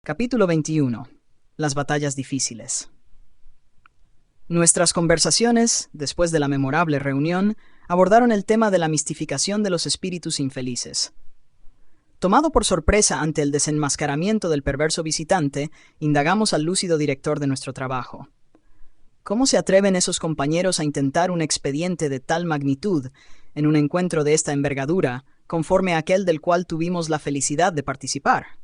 Capítulo 21. Las batallas difíciles. Nuestras conversaciones, después de la memorable reunión, abordaron el tema de la mistificación de los espíritus infelices. Tomado por sorpresa ante el desenmascaramiento del perverso visitante, indagamos al lúcido director de nuestro trabajo. ¿Cómo se atreven esos compañeros a intentar un expediente de tal magnitud en un encuentro de esta envergadura, conforme a aquel del cual tuvimos la felicidad de participar?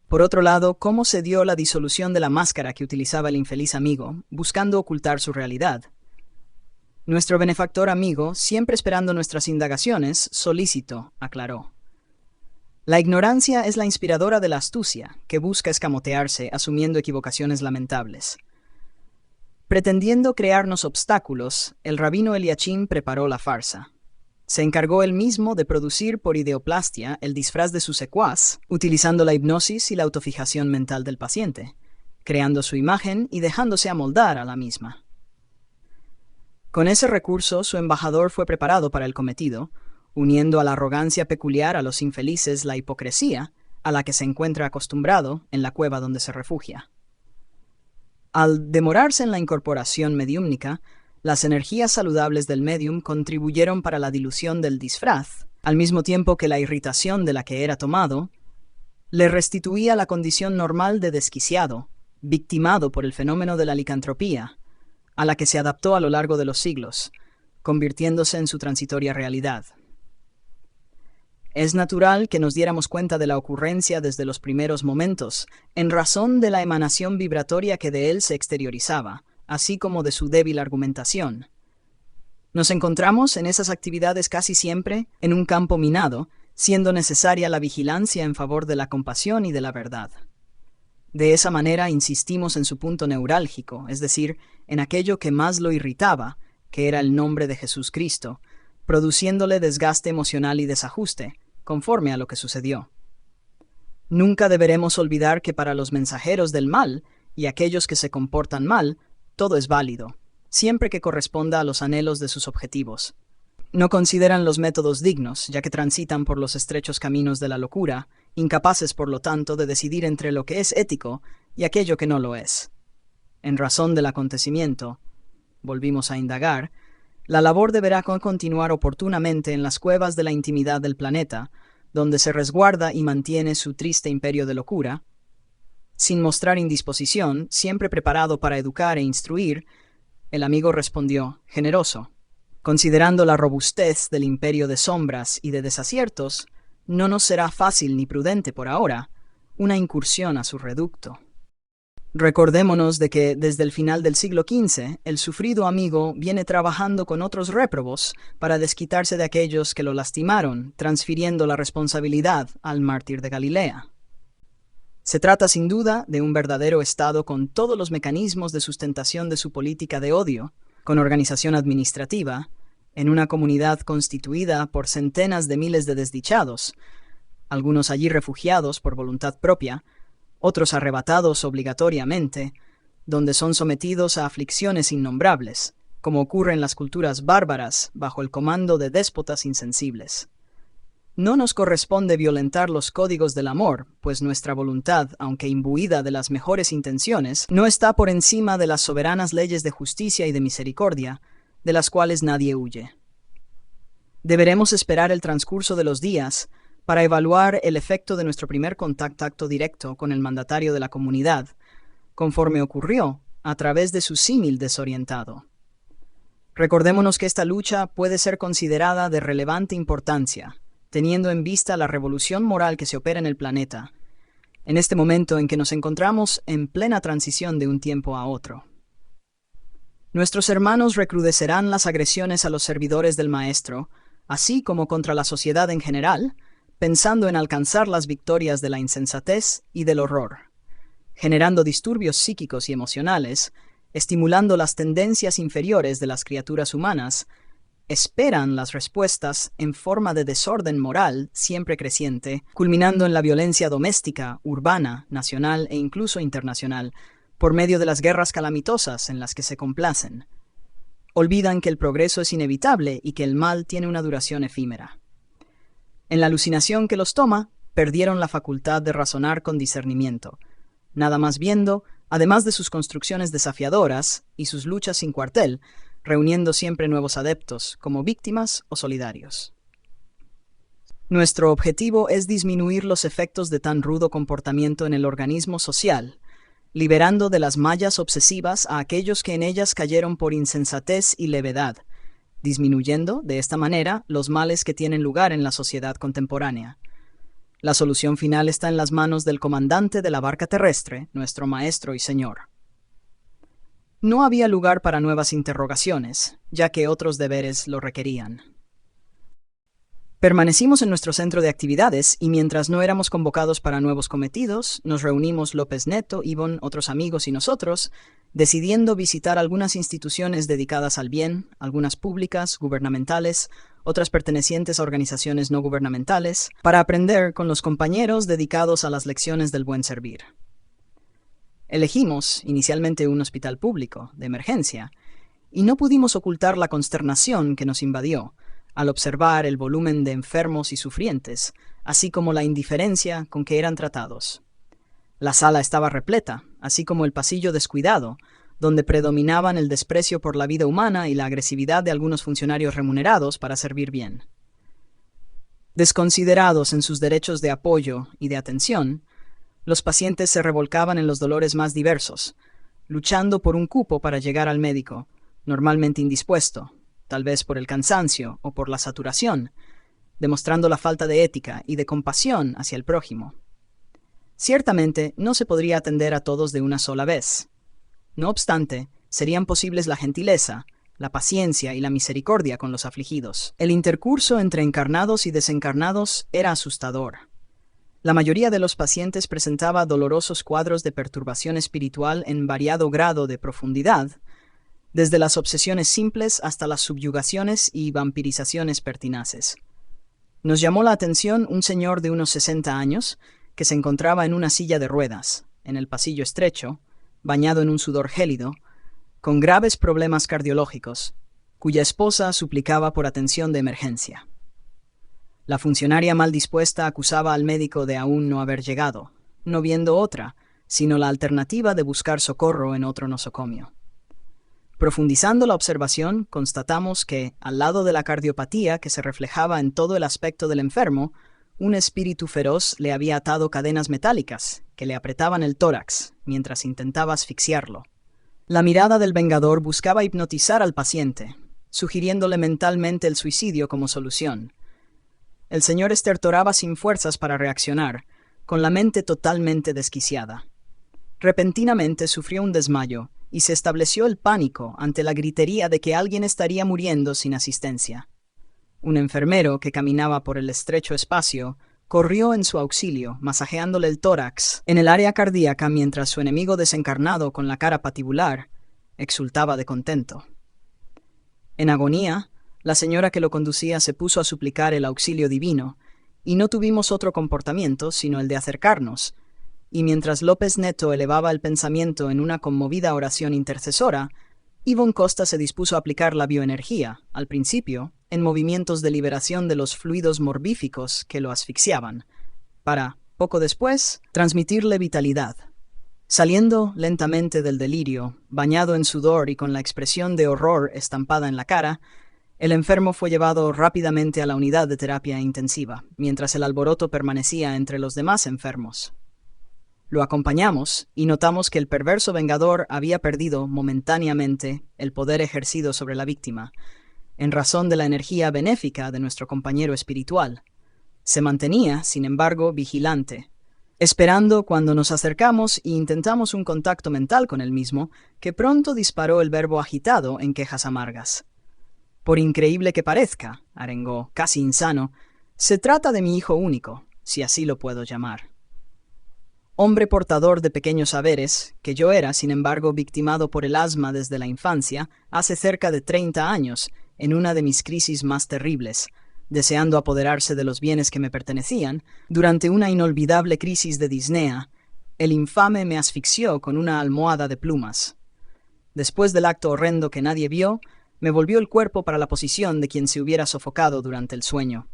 Por otro lado, ¿cómo se dio la disolución de la máscara que utilizaba el infeliz amigo, buscando ocultar su realidad? Nuestro benefactor amigo, siempre esperando nuestras indagaciones, solícito, aclaró. La ignorancia es la inspiradora de la astucia, que busca escamotearse, asumiendo equivocaciones lamentables. Pretendiendo crearnos obstáculos, el rabino Eliachim preparó la farsa. Se encargó él mismo de producir por ideoplastia el disfraz de su secuaz, utilizando la hipnosis y la autofijación mental del paciente, creando su imagen y dejándose amoldar a la misma. Con ese recurso, su embajador fue preparado para el cometido, uniendo a la arrogancia peculiar a los infelices la hipocresía, a la que se encuentra acostumbrado en la cueva donde se refugia. Al demorarse en la incorporación mediúmnica, las energías saludables del médium contribuyeron para la dilución del disfraz, al mismo tiempo que la irritación de la que era tomado le restituía la condición normal de desquiciado, victimado por el fenómeno de la licantropía, a la que se adaptó a lo largo de los siglos, convirtiéndose en su transitoria realidad. Es natural que nos diéramos cuenta de la ocurrencia desde los primeros momentos, en razón de la emanación vibratoria que de él se exteriorizaba, así como de su débil argumentación. Nos encontramos en esas actividades casi siempre en un campo minado, siendo necesaria la vigilancia en favor de la compasión y de la verdad. De esa manera insistimos en su punto neurálgico, es decir, en aquello que más lo irritaba, que era el nombre de Jesús Cristo, produciéndole desgaste emocional y desajuste, conforme a lo que sucedió. Nunca deberemos olvidar que para los mensajeros del mal y aquellos que se comportan mal, todo es válido, siempre que corresponda a los anhelos de sus objetivos. No consideran los métodos dignos, ya que transitan por los estrechos caminos de la locura, incapaces por lo tanto de decidir entre lo que es ético y aquello que no lo es. En razón del acontecimiento, volvimos a indagar, la labor deberá continuar oportunamente en las cuevas de la intimidad del planeta, donde se resguarda y mantiene su triste imperio de locura, sin mostrar indisposición, siempre preparado para educar e instruir. El amigo respondió, generoso. Considerando la robustez del imperio de sombras y de desaciertos, no nos será fácil ni prudente por ahora una incursión a su reducto. Recordémonos de que desde el final del siglo XV, el sufrido amigo viene trabajando con otros réprobos para desquitarse de aquellos que lo lastimaron, transfiriendo la responsabilidad al mártir de Galilea. Se trata sin duda de un verdadero Estado con todos los mecanismos de sustentación de su política de odio, con organización administrativa, en una comunidad constituida por centenas de miles de desdichados, algunos allí refugiados por voluntad propia, otros arrebatados obligatoriamente, donde son sometidos a aflicciones innombrables, como ocurre en las culturas bárbaras bajo el comando de déspotas insensibles. No nos corresponde violentar los códigos del amor, pues nuestra voluntad, aunque imbuida de las mejores intenciones, no está por encima de las soberanas leyes de justicia y de misericordia, de las cuales nadie huye. Deberemos esperar el transcurso de los días para evaluar el efecto de nuestro primer contacto directo con el mandatario de la comunidad, conforme ocurrió a través de su símil desorientado. Recordémonos que esta lucha puede ser considerada de relevante importancia, teniendo en vista la revolución moral que se opera en el planeta, en este momento en que nos encontramos en plena transición de un tiempo a otro. Nuestros hermanos recrudecerán las agresiones a los servidores del Maestro, así como contra la sociedad en general, pensando en alcanzar las victorias de la insensatez y del horror, generando disturbios psíquicos y emocionales, estimulando las tendencias inferiores de las criaturas humanas. Esperan las respuestas en forma de desorden moral siempre creciente, culminando en la violencia doméstica, urbana, nacional e incluso internacional, por medio de las guerras calamitosas en las que se complacen. Olvidan que el progreso es inevitable y que el mal tiene una duración efímera. En la alucinación que los toma, perdieron la facultad de razonar con discernimiento, nada más viendo, además de sus construcciones desafiadoras y sus luchas sin cuartel, reuniendo siempre nuevos adeptos, como víctimas o solidarios. Nuestro objetivo es disminuir los efectos de tan rudo comportamiento en el organismo social, liberando de las mallas obsesivas a aquellos que en ellas cayeron por insensatez y levedad, disminuyendo, de esta manera, los males que tienen lugar en la sociedad contemporánea. La solución final está en las manos del comandante de la barca terrestre, nuestro maestro y señor. No había lugar para nuevas interrogaciones, ya que otros deberes lo requerían. Permanecimos en nuestro centro de actividades y mientras no éramos convocados para nuevos cometidos, nos reunimos López Neto, Ivonne, otros amigos y nosotros, decidiendo visitar algunas instituciones dedicadas al bien, algunas públicas, gubernamentales, otras pertenecientes a organizaciones no gubernamentales, para aprender con los compañeros dedicados a las lecciones del buen servir. Elegimos inicialmente un hospital público, de emergencia, y no pudimos ocultar la consternación que nos invadió al observar el volumen de enfermos y sufrientes, así como la indiferencia con que eran tratados. La sala estaba repleta, así como el pasillo descuidado, donde predominaban el desprecio por la vida humana y la agresividad de algunos funcionarios remunerados para servir bien. Desconsiderados en sus derechos de apoyo y de atención, los pacientes se revolcaban en los dolores más diversos, luchando por un cupo para llegar al médico, normalmente indispuesto, tal vez por el cansancio o por la saturación, demostrando la falta de ética y de compasión hacia el prójimo. Ciertamente, no se podría atender a todos de una sola vez. No obstante, serían posibles la gentileza, la paciencia y la misericordia con los afligidos. El intercurso entre encarnados y desencarnados era asustador. La mayoría de los pacientes presentaba dolorosos cuadros de perturbación espiritual en variado grado de profundidad, desde las obsesiones simples hasta las subyugaciones y vampirizaciones pertinaces. Nos llamó la atención un señor de unos 60 años que se encontraba en una silla de ruedas, en el pasillo estrecho, bañado en un sudor gélido, con graves problemas cardiológicos, cuya esposa suplicaba por atención de emergencia. La funcionaria mal dispuesta acusaba al médico de aún no haber llegado, no viendo otra, sino la alternativa de buscar socorro en otro nosocomio. Profundizando la observación, constatamos que, al lado de la cardiopatía que se reflejaba en todo el aspecto del enfermo, un espíritu feroz le había atado cadenas metálicas que le apretaban el tórax mientras intentaba asfixiarlo. La mirada del vengador buscaba hipnotizar al paciente, sugiriéndole mentalmente el suicidio como solución. El señor estertoraba sin fuerzas para reaccionar, con la mente totalmente desquiciada. Repentinamente sufrió un desmayo y se estableció el pánico ante la gritería de que alguien estaría muriendo sin asistencia. Un enfermero que caminaba por el estrecho espacio corrió en su auxilio, masajeándole el tórax en el área cardíaca mientras su enemigo desencarnado con la cara patibular exultaba de contento. En agonía, la señora que lo conducía se puso a suplicar el auxilio divino, y no tuvimos otro comportamiento sino el de acercarnos, y mientras López Neto elevaba el pensamiento en una conmovida oración intercesora, Ivonne Costa se dispuso a aplicar la bioenergía, al principio, en movimientos de liberación de los fluidos morbíficos que lo asfixiaban, para, poco después, transmitirle vitalidad. Saliendo lentamente del delirio, bañado en sudor y con la expresión de horror estampada en la cara, el enfermo fue llevado rápidamente a la unidad de terapia intensiva, mientras el alboroto permanecía entre los demás enfermos. Lo acompañamos y notamos que el perverso vengador había perdido momentáneamente el poder ejercido sobre la víctima, en razón de la energía benéfica de nuestro compañero espiritual. Se mantenía, sin embargo, vigilante, esperando cuando nos acercamos e intentamos un contacto mental con él mismo, que pronto disparó el verbo agitado en quejas amargas. Por increíble que parezca, arengó, casi insano, se trata de mi hijo único, si así lo puedo llamar. Hombre portador de pequeños saberes, que yo era, sin embargo, victimado por el asma desde la infancia, hace cerca de 30 años, en una de mis crisis más terribles, deseando apoderarse de los bienes que me pertenecían, durante una inolvidable crisis de disnea, el infame me asfixió con una almohada de plumas. Después del acto horrendo que nadie vio, me volvió el cuerpo para la posición de quien se hubiera sofocado durante el sueño.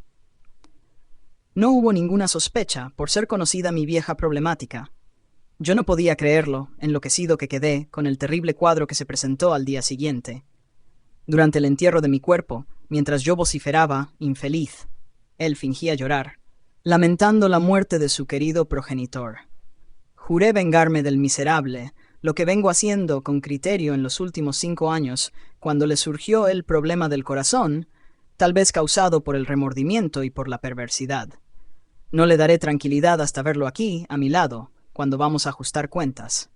No hubo ninguna sospecha por ser conocida mi vieja problemática. Yo no podía creerlo, enloquecido que quedé con el terrible cuadro que se presentó al día siguiente. Durante el entierro de mi cuerpo, mientras yo vociferaba, infeliz, él fingía llorar, lamentando la muerte de su querido progenitor. Juré vengarme del miserable, lo que vengo haciendo con criterio en los últimos 5 años, cuando le surgió el problema del corazón, tal vez causado por el remordimiento y por la perversidad. No le daré tranquilidad hasta verlo aquí, a mi lado, cuando vamos a ajustar cuentas.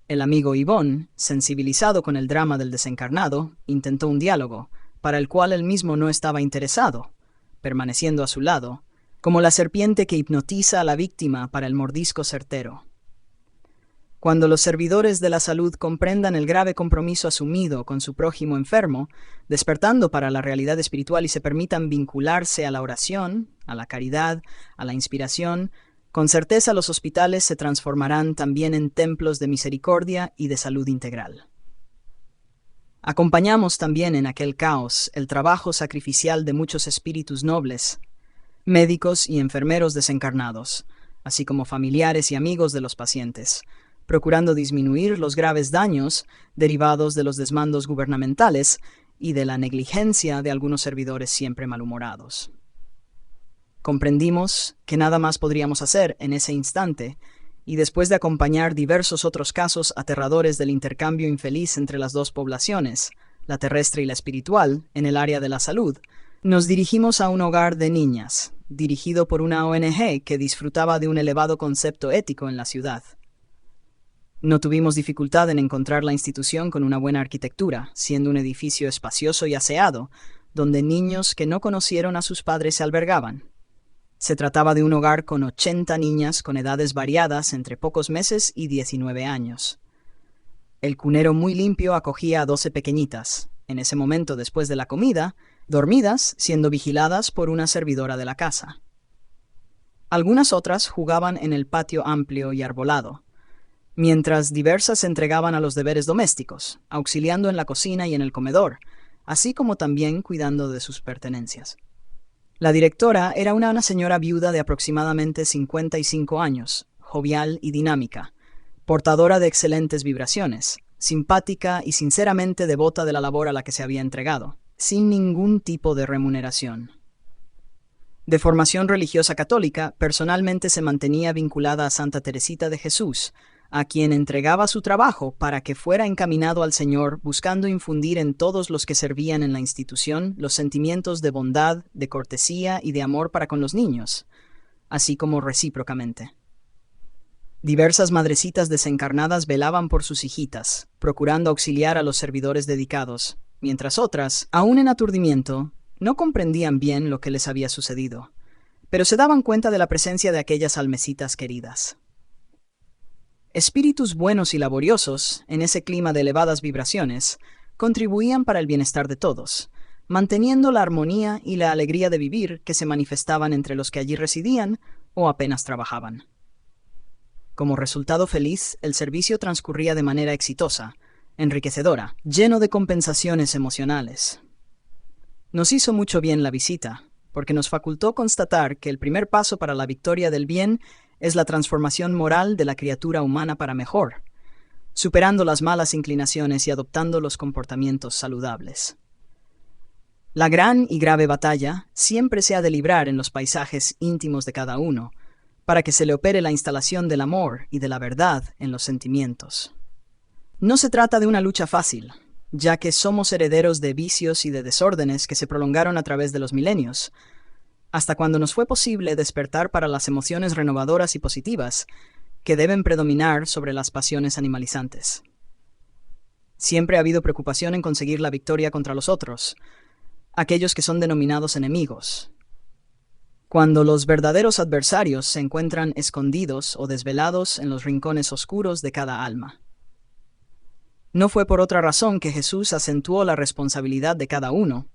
El amigo Ivón, sensibilizado con el drama del desencarnado, intentó un diálogo, para el cual él mismo no estaba interesado, permaneciendo a su lado, como la serpiente que hipnotiza a la víctima para el mordisco certero. Cuando los servidores de la salud comprendan el grave compromiso asumido con su prójimo enfermo, despertando para la realidad espiritual y se permitan vincularse a la oración, a la caridad, a la inspiración, con certeza los hospitales se transformarán también en templos de misericordia y de salud integral. Acompañamos también en aquel caos el trabajo sacrificial de muchos espíritus nobles, médicos y enfermeros desencarnados, así como familiares y amigos de los pacientes, procurando disminuir los graves daños derivados de los desmandos gubernamentales y de la negligencia de algunos servidores siempre malhumorados. Comprendimos que nada más podríamos hacer en ese instante, y después de acompañar diversos otros casos aterradores del intercambio infeliz entre las dos poblaciones, la terrestre y la espiritual, en el área de la salud, nos dirigimos a un hogar de niñas, dirigido por una ONG que disfrutaba de un elevado concepto ético en la ciudad. No tuvimos dificultad en encontrar la institución con una buena arquitectura, siendo un edificio espacioso y aseado, donde niños que no conocieron a sus padres se albergaban. Se trataba de un hogar con 80 niñas con edades variadas entre pocos meses y 19 años. El cunero muy limpio acogía a 12 pequeñitas, en ese momento después de la comida, dormidas, siendo vigiladas por una servidora de la casa. Algunas otras jugaban en el patio amplio y arbolado, mientras diversas se entregaban a los deberes domésticos, auxiliando en la cocina y en el comedor, así como también cuidando de sus pertenencias. La directora era una señora viuda de aproximadamente 55 años, jovial y dinámica, portadora de excelentes vibraciones, simpática y sinceramente devota de la labor a la que se había entregado, sin ningún tipo de remuneración. De formación religiosa católica, personalmente se mantenía vinculada a Santa Teresita de Jesús, a quien entregaba su trabajo para que fuera encaminado al Señor, buscando infundir en todos los que servían en la institución los sentimientos de bondad, de cortesía y de amor para con los niños, así como recíprocamente. Diversas madrecitas desencarnadas velaban por sus hijitas, procurando auxiliar a los servidores dedicados, mientras otras, aún en aturdimiento, no comprendían bien lo que les había sucedido, pero se daban cuenta de la presencia de aquellas almecitas queridas. Espíritus buenos y laboriosos, en ese clima de elevadas vibraciones, contribuían para el bienestar de todos, manteniendo la armonía y la alegría de vivir que se manifestaban entre los que allí residían o apenas trabajaban. Como resultado feliz, el servicio transcurría de manera exitosa, enriquecedora, lleno de compensaciones emocionales. Nos hizo mucho bien la visita, porque nos facultó constatar que el primer paso para la victoria del bien es la transformación moral de la criatura humana para mejor, superando las malas inclinaciones y adoptando los comportamientos saludables. La gran y grave batalla siempre se ha de librar en los paisajes íntimos de cada uno, para que se le opere la instalación del amor y de la verdad en los sentimientos. No se trata de una lucha fácil, ya que somos herederos de vicios y de desórdenes que se prolongaron a través de los milenios, hasta cuando nos fue posible despertar para las emociones renovadoras y positivas que deben predominar sobre las pasiones animalizantes. Siempre ha habido preocupación en conseguir la victoria contra los otros, aquellos que son denominados enemigos, cuando los verdaderos adversarios se encuentran escondidos o desvelados en los rincones oscuros de cada alma. No fue por otra razón que Jesús acentuó la responsabilidad de cada uno,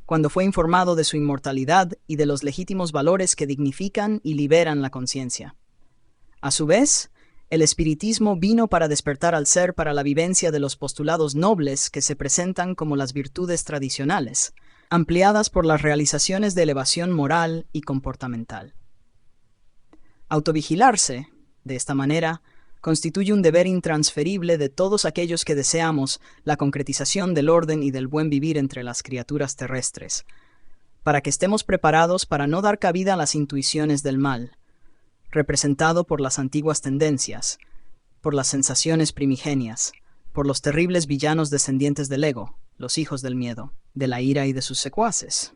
cuando fue informado de su inmortalidad y de los legítimos valores que dignifican y liberan la conciencia. A su vez, el espiritismo vino para despertar al ser para la vivencia de los postulados nobles que se presentan como las virtudes tradicionales, ampliadas por las realizaciones de elevación moral y comportamental. Autovigilarse, de esta manera, constituye un deber intransferible de todos aquellos que deseamos la concretización del orden y del buen vivir entre las criaturas terrestres, para que estemos preparados para no dar cabida a las intuiciones del mal, representado por las antiguas tendencias, por las sensaciones primigenias, por los terribles villanos descendientes del ego, los hijos del miedo, de la ira y de sus secuaces.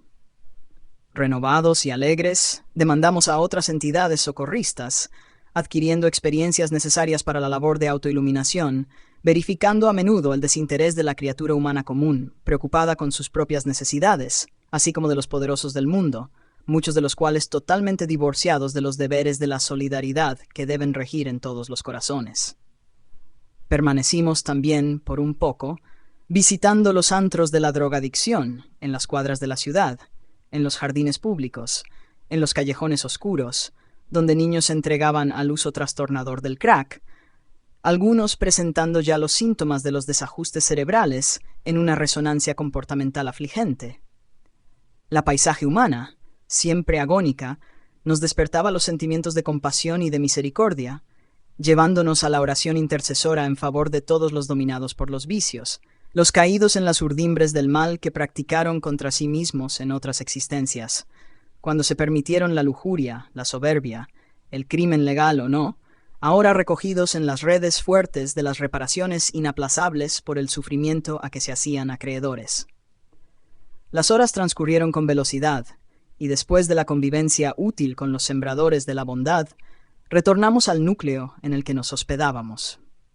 Renovados y alegres, demandamos a otras entidades socorristas, adquiriendo experiencias necesarias para la labor de autoiluminación, verificando a menudo el desinterés de la criatura humana común, preocupada con sus propias necesidades, así como de los poderosos del mundo, muchos de los cuales totalmente divorciados de los deberes de la solidaridad que deben regir en todos los corazones. Permanecimos también, por un poco, visitando los antros de la drogadicción en las cuadras de la ciudad, en los jardines públicos, en los callejones oscuros, donde niños se entregaban al uso trastornador del crack, algunos presentando ya los síntomas de los desajustes cerebrales en una resonancia comportamental afligente. La paisaje humana, siempre agónica, nos despertaba los sentimientos de compasión y de misericordia, llevándonos a la oración intercesora en favor de todos los dominados por los vicios, los caídos en las urdimbres del mal que practicaron contra sí mismos en otras existencias, cuando se permitieron la lujuria, la soberbia, el crimen legal o no, ahora recogidos en las redes fuertes de las reparaciones inaplazables por el sufrimiento a que se hacían acreedores. Las horas transcurrieron con velocidad, y después de la convivencia útil con los sembradores de la bondad, retornamos al núcleo en el que nos hospedábamos.